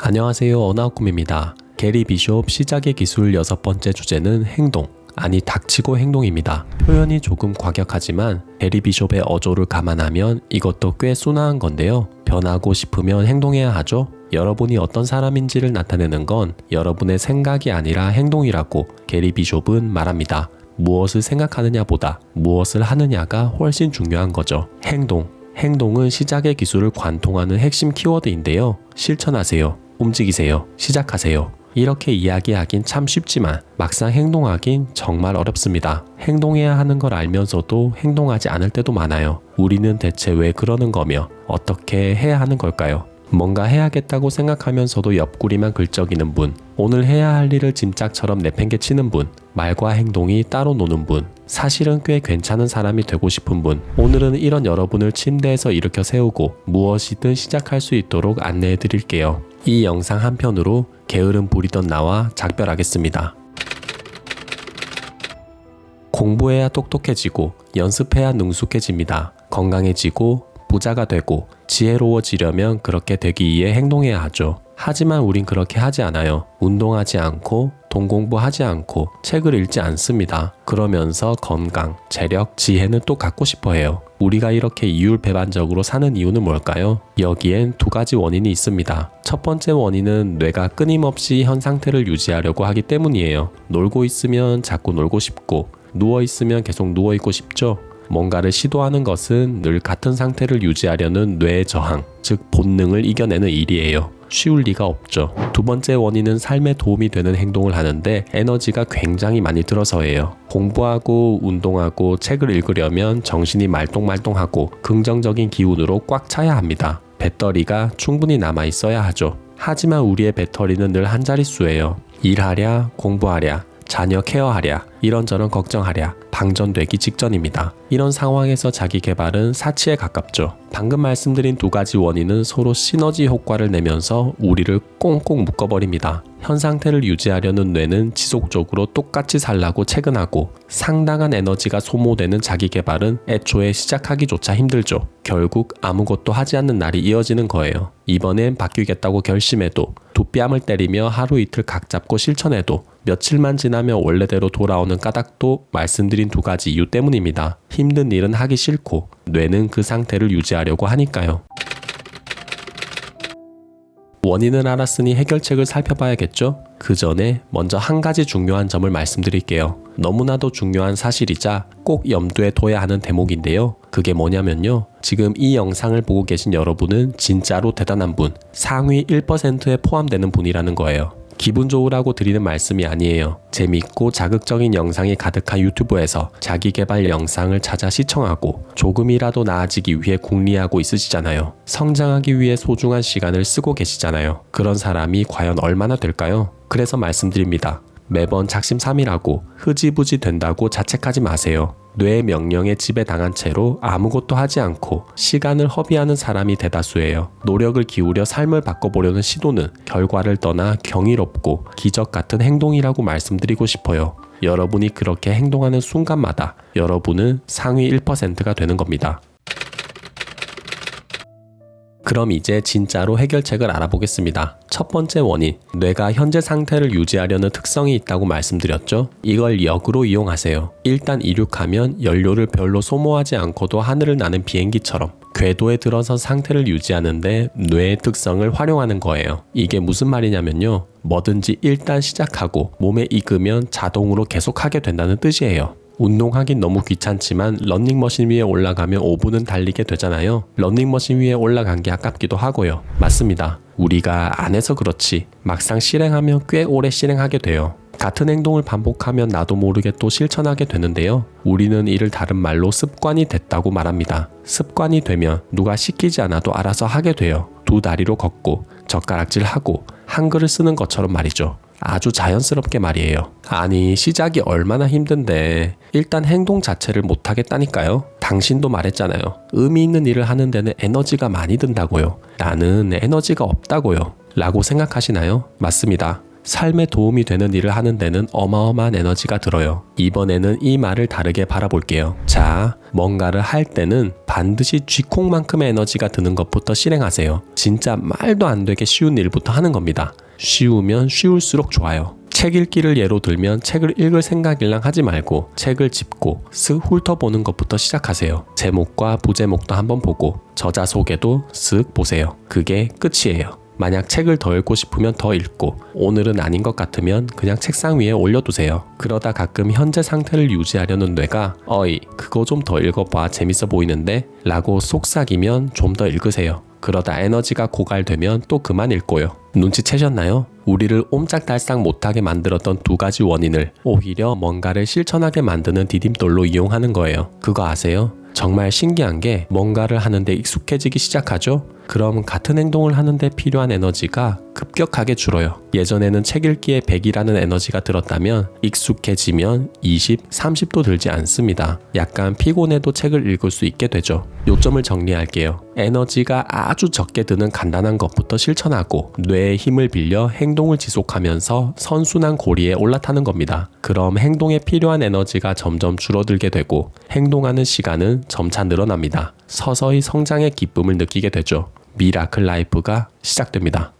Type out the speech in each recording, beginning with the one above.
안녕하세요. 언아웃꿈입니다. 게리 비숍 시작의 기술 6번째 주제는 행동, 아니 닥치고 행동입니다. 표현이 조금 과격하지만 게리 비숍의 어조를 감안하면 이것도 꽤 순화한 건데요. 변하고 싶으면 행동해야 하죠. 여러분이 어떤 사람인지를 나타내는 건 여러분의 생각이 아니라 행동이라고 게리 비숍은 말합니다. 무엇을 생각하느냐보다 무엇을 하느냐가 훨씬 중요한 거죠. 행동은 시작의 기술을 관통하는 핵심 키워드인데요. 실천하세요. 움직이세요. 시작하세요. 이렇게 이야기하긴 참 쉽지만 막상 행동하긴 정말 어렵습니다. 행동해야 하는 걸 알면서도 행동하지 않을 때도 많아요. 우리는 대체 왜 그러는 거며 어떻게 해야 하는 걸까요? 뭔가 해야겠다고 생각하면서도 옆구리만 긁적이는 분, 오늘 해야 할 일을 짐짝처럼 내팽개치는 분, 말과 행동이 따로 노는 분, 사실은 꽤 괜찮은 사람이 되고 싶은 분, 오늘은 이런 여러분을 침대에서 일으켜 세우고 무엇이든 시작할 수 있도록 안내해 드릴게요. 이 영상 한편으로 게으름 부리던 나와 작별하겠습니다. 공부해야 똑똑해지고 연습해야 능숙해집니다. 건강해지고 부자가 되고 지혜로워지려면 그렇게 되기 위해 행동해야 하죠. 하지만 우린 그렇게 하지 않아요. 운동하지 않고 돈 공부하지 않고 책을 읽지 않습니다. 그러면서 건강, 재력, 지혜는 또 갖고 싶어 해요. 우리가 이렇게 이율배반적으로 사는 이유는 뭘까요? 여기엔 두 가지 원인이 있습니다. 첫 번째 원인은 뇌가 끊임없이 현 상태를 유지하려고 하기 때문이에요. 놀고 있으면 자꾸 놀고 싶고 누워 있으면 계속 누워 있고 싶죠? 뭔가를 시도하는 것은 늘 같은 상태를 유지하려는 뇌의 저항, 즉 본능을 이겨내는 일이에요. 쉬울 리가 없죠. 두 번째 원인은 삶에 도움이 되는 행동을 하는데 에너지가 굉장히 많이 들어서예요. 공부하고 운동하고 책을 읽으려면 정신이 말똥말똥하고 긍정적인 기운으로 꽉 차야 합니다. 배터리가 충분히 남아 있어야 하죠. 하지만 우리의 배터리는 늘 한 자릿수예요. 일하랴, 공부하랴, 자녀 케어하랴, 이런저런 걱정하랴, 방전되기 직전입니다. 이런 상황에서 자기 개발은 사치에 가깝죠. 방금 말씀드린 두 가지 원인은 서로 시너지 효과를 내면서 우리를 꽁꽁 묶어버립니다. 현 상태를 유지하려는 뇌는 지속적으로 똑같이 살라고 채근하고 상당한 에너지가 소모되는 자기 개발은 애초에 시작하기조차 힘들죠. 결국 아무것도 하지 않는 날이 이어지는 거예요. 이번엔 바뀌겠다고 결심해도 두 뺨을 때리며 하루 이틀 각 잡고 실천해도 며칠만 지나면 원래대로 돌아오는 까닭도 말씀드린 두 가지 이유 때문입니다. 힘든 일은 하기 싫고 뇌는 그 상태를 유지하려고 하니까요. 원인을 알았으니 해결책을 살펴봐야겠죠? 그 전에 먼저 한 가지 중요한 점을 말씀드릴게요. 너무나도 중요한 사실이자 꼭 염두에 둬야 하는 대목인데요. 그게 뭐냐면요. 지금 이 영상을 보고 계신 여러분은 진짜로 대단한 분, 상위 1%에 포함되는 분이라는 거예요. 기분 좋으라고 드리는 말씀이 아니에요. 재밌고 자극적인 영상이 가득한 유튜브에서 자기개발 영상을 찾아 시청하고 조금이라도 나아지기 위해 궁리하고 있으시잖아요. 성장하기 위해 소중한 시간을 쓰고 계시잖아요. 그런 사람이 과연 얼마나 될까요? 그래서 말씀드립니다. 매번 작심삼일하고 흐지부지 된다고 자책하지 마세요. 뇌의 명령에 지배당한 채로 아무것도 하지 않고 시간을 허비하는 사람이 대다수예요. 노력을 기울여 삶을 바꿔보려는 시도는 결과를 떠나 경이롭고 기적 같은 행동이라고 말씀드리고 싶어요. 여러분이 그렇게 행동하는 순간마다 여러분은 상위 1%가 되는 겁니다. 그럼 이제 진짜로 해결책을 알아보겠습니다. 첫 번째 원인, 뇌가 현재 상태를 유지하려는 특성이 있다고 말씀드렸죠? 이걸 역으로 이용하세요. 일단 이륙하면 연료를 별로 소모하지 않고도 하늘을 나는 비행기처럼 궤도에 들어선 상태를 유지하는데 뇌의 특성을 활용하는 거예요. 이게 무슨 말이냐면요. 뭐든지 일단 시작하고 몸에 익으면 자동으로 계속하게 된다는 뜻이에요. 운동하긴 너무 귀찮지만 러닝머신 위에 올라가면 5분은 달리게 되잖아요. 러닝머신 위에 올라간 게 아깝기도 하고요. 맞습니다. 우리가 안 해서 그렇지 막상 실행하면 꽤 오래 실행하게 돼요. 같은 행동을 반복하면 나도 모르게 또 실천하게 되는데요. 우리는 이를 다른 말로 습관이 됐다고 말합니다. 습관이 되면 누가 시키지 않아도 알아서 하게 돼요. 두 다리로 걷고 젓가락질하고 한글을 쓰는 것처럼 말이죠. 아주 자연스럽게 말이에요. 아니 시작이 얼마나 힘든데 일단 행동 자체를 못하겠다니까요. 당신도 말했잖아요. 의미 있는 일을 하는 데는 에너지가 많이 든다고요. 나는 에너지가 없다고요. 라고 생각하시나요? 맞습니다. 삶에 도움이 되는 일을 하는 데는 어마어마한 에너지가 들어요. 이번에는 이 말을 다르게 바라볼게요. 자, 뭔가를 할 때는 반드시 쥐콩만큼의 에너지가 드는 것부터 실행하세요. 진짜 말도 안 되게 쉬운 일부터 하는 겁니다. 쉬우면 쉬울수록 좋아요. 책 읽기를 예로 들면 책을 읽을 생각일랑 하지 말고 책을 짚고 쓱 훑어보는 것부터 시작하세요. 제목과 부제목도 한번 보고 저자 소개도 쓱 보세요. 그게 끝이에요. 만약 책을 더 읽고 싶으면 더 읽고 오늘은 아닌 것 같으면 그냥 책상 위에 올려두세요. 그러다 가끔 현재 상태를 유지하려는 뇌가 어이 그거 좀 더 읽어봐 재밌어 보이는데 라고 속삭이면 좀 더 읽으세요. 그러다 에너지가 고갈되면 또 그만 읽고요. 눈치채셨나요? 우리를 옴짝달싹 못하게 만들었던 두 가지 원인을 오히려 뭔가를 실천하게 만드는 디딤돌로 이용하는 거예요. 그거 아세요? 정말 신기한 게 뭔가를 하는데 익숙해지기 시작하죠? 그럼 같은 행동을 하는데 필요한 에너지가 급격하게 줄어요. 예전에는 책 읽기에 100이라는 에너지가 들었다면 익숙해지면 20, 30도 들지 않습니다. 약간 피곤해도 책을 읽을 수 있게 되죠. 요점을 정리할게요. 에너지가 아주 적게 드는 간단한 것부터 실천하고 뇌의 힘을 빌려 행동을 지속하면서 선순환 고리에 올라타는 겁니다. 그럼 행동에 필요한 에너지가 점점 줄어들게 되고 행동하는 시간은 점차 늘어납니다. 서서히 성장의 기쁨을 느끼게 되죠. 미라클 라이프가 시작됩니다.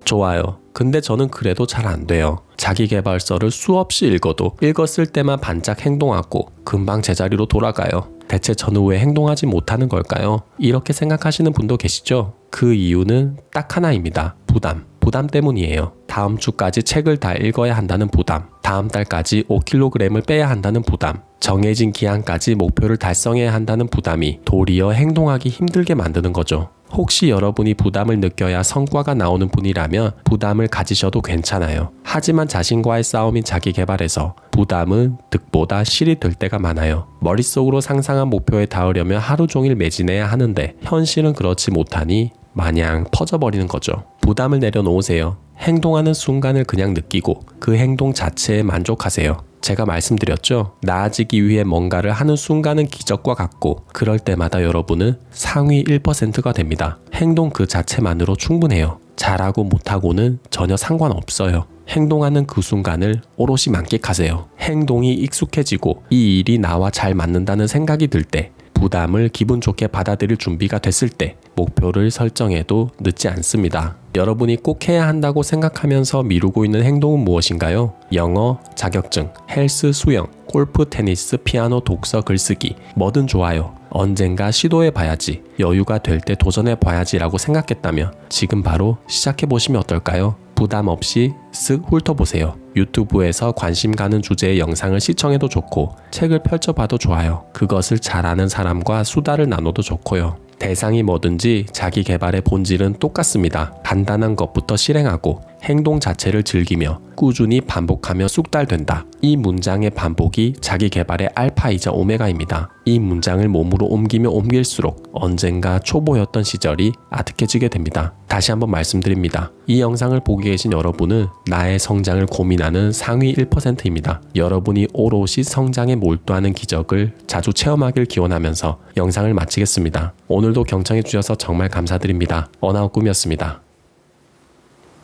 좋아요. 근데 저는 그래도 잘 안 돼요. 자기계발서를 수없이 읽어도 읽었을 때만 반짝 행동하고 금방 제자리로 돌아가요. 대체 저는 왜 행동하지 못하는 걸까요? 이렇게 생각하시는 분도 계시죠? 그 이유는 딱 하나입니다. 부담 때문이에요. 다음 주까지 책을 다 읽어야 한다는 부담, 다음 달까지 5kg을 빼야 한다는 부담, 정해진 기한까지 목표를 달성해야 한다는 부담이 도리어 행동하기 힘들게 만드는 거죠. 혹시 여러분이 부담을 느껴야 성과가 나오는 분이라면 부담을 가지셔도 괜찮아요. 하지만 자신과의 싸움인 자기계발에서 부담은 득보다 실이 될 때가 많아요. 머릿속으로 상상한 목표에 닿으려면 하루 종일 매진해야 하는데 현실은 그렇지 못하니 마냥 퍼져버리는 거죠. 부담을 내려놓으세요. 행동하는 순간을 그냥 느끼고 그 행동 자체에 만족하세요. 제가 말씀드렸죠? 나아지기 위해 뭔가를 하는 순간은 기적과 같고 그럴 때마다 여러분은 상위 1%가 됩니다. 행동 그 자체만으로 충분해요. 잘하고 못하고는 전혀 상관없어요. 행동하는 그 순간을 오롯이 만끽하세요. 행동이 익숙해지고 이 일이 나와 잘 맞는다는 생각이 들 때, 부담을 기분 좋게 받아들일 준비가 됐을 때 목표를 설정해도 늦지 않습니다. 여러분이 꼭 해야 한다고 생각하면서 미루고 있는 행동은 무엇인가요? 영어, 자격증, 헬스, 수영, 골프, 테니스, 피아노, 독서, 글쓰기 뭐든 좋아요. 언젠가 시도해봐야지, 여유가 될 때 도전해봐야지라고 생각했다면 지금 바로 시작해보시면 어떨까요? 부담 없이 쓱 훑어보세요. 유튜브에서 관심 가는 주제의 영상을 시청해도 좋고 책을 펼쳐봐도 좋아요. 그것을 잘 아는 사람과 수다를 나눠도 좋고요. 대상이 뭐든지 자기 개발의 본질은 똑같습니다. 간단한 것부터 실행하고 행동 자체를 즐기며 꾸준히 반복하며 쑥달된다. 이 문장의 반복이 자기 개발의 알파이자 오메가입니다. 이 문장을 몸으로 옮기며 옮길수록 언젠가 초보였던 시절이 아득해지게 됩니다. 다시 한번 말씀드립니다. 이 영상을 보고 계신 여러분은 나의 성장을 고민하는 상위 1%입니다. 여러분이 오롯이 성장에 몰두하는 기적을 자주 체험하길 기원하면서 영상을 마치겠습니다. 오늘도 경청해 주셔서 정말 감사드립니다. 언아웃 꿈이었습니다.